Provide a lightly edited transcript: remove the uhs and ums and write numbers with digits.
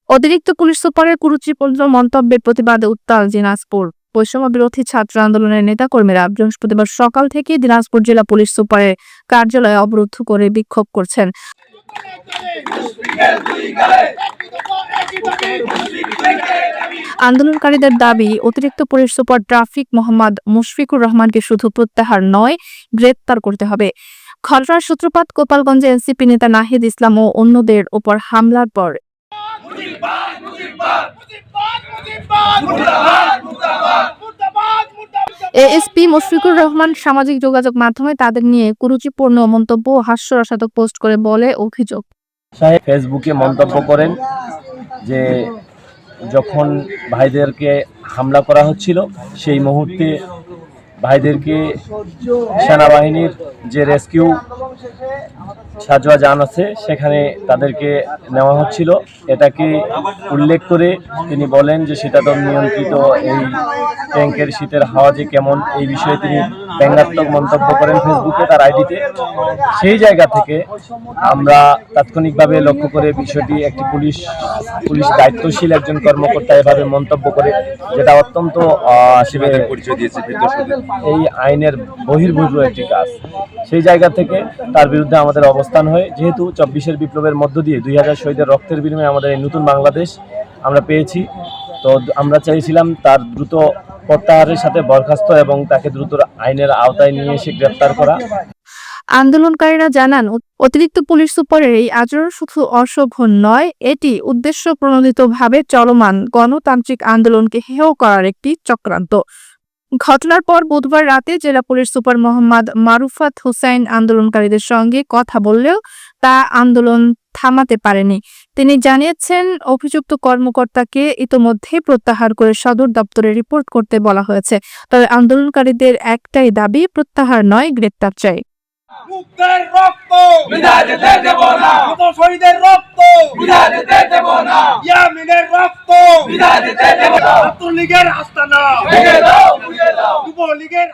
অতিরিক্ত পুলিশ সুপারের কুরুচিপূর্ণ মন্তব্যের প্রতিবাদে উত্তাল দিনাজপুর। বৈষম্য বিরোধী ছাত্র আন্দোলনের নেতাকর্মীরা বৃহস্পতিবার সকাল থেকে দিনাজপুর জেলা পুলিশ সুপারের কার্যালয় অবরুদ্ধ করে বিক্ষোভ করছেন। আন্দোলনকারীদের দাবি, অতিরিক্ত police super traffic Mohammad Mushfiqur রহমানকে শুধু প্রত্যাহার নয়, গ্রেপ্তার করতে হবে। ঘটনার সূত্রপাত গোপালগঞ্জে এনসিপি নেতা নাহিদ ইসলাম ও অন্যদের ওপর হামলার পর। এএসপি মুশফিকুর রহমান সামাজিক যোগাযোগ মাধ্যমে তাদের নিয়ে কুরুচিপূর্ণ মন্তব্য ও হাস্যরসাত্মক পোস্ট করে বলে অভিযোগ। ফেসবুকে মন্তব্য করেন যে যখন ভাইদেরকে হামলা করা হচ্ছিল সেই মুহূর্তে ভাইদেরকে সেনাবাহিনীর যে রেস্কিউ সাজোয়া যান আছে সেখানে তাদেরকে নেওয়া হচ্ছিল, এটাকে উল্লেখ করে তিনি বলেন যে শীতাতপ নিয়ন্ত্রিত এই ট্যাঙ্কের শীতের হাওয়া যে কেমন, এই বিষয়ে তিনি ব্যঙ্গাত্মক মন্তব্য করেন ফেসবুকে তার আইডিতে। সেই জায়গা থেকে আমরা তাৎক্ষণিকভাবে লক্ষ্য করে বিষয়টি একটি পুলিশ দায়িত্বশীল একজন কর্মকর্তা এভাবে মন্তব্য করে, যেটা অত্যন্ত এই আইনের বহির্ভূত একটি কাজ। সেই জায়গা থেকে তার বিরুদ্ধে আমাদের অবস্থান হয়, যেহেতু 24-এর বিপ্লবের মধ্য দিয়ে 2000 শহীদের রক্তের বিনিময়ে আমাদের এই নতুন বাংলাদেশ আমরা পেয়েছি। তো আমরা চাইছিলাম তার দ্রুত প্রত্যাহারের সাথে বরখাস্ত এবং তাকে দ্রুত আইনের আওতায় নিয়ে এসে গ্রেফতার করা। আন্দোলনকারীরা জানান, অতিরিক্ত পুলিশ সুপারের এই আচরণ শুধু অশোভন নয়, এটি উদ্দেশ্য প্রণোদিতভাবে চলমান গণতান্ত্রিক আন্দোলনকে হেয় করার একটি চক্রান্ত। ঘটনার পর বুধবার রাতে জেলা পুলিশ সুপার মোহাম্মদ মারুফাত হোসাইন আন্দোলনকারীদের সঙ্গে কথা বললেও তা আন্দোলন থামাতে পারেনি। তিনি জানিয়েছেন, অভিযুক্ত কর্মকর্তাকে ইতোমধ্যে প্রত্যাহার করে সদর দপ্তরে রিপোর্ট করতে বলা হয়েছে। তবে আন্দোলনকারীদের একটাই দাবি, প্রত্যাহার নয়, গ্রেপ্তার চাই। মুক্তের রক্ত বিদায় দিতে দেব না, শহীদের রক্ত বিদায় দিতে দেব না, ইয়ামিনের রক্ত বিদায় দিতে দেব না, ছাত্রলীগের আস্তানা ভেঙে দাও, যুবলীগের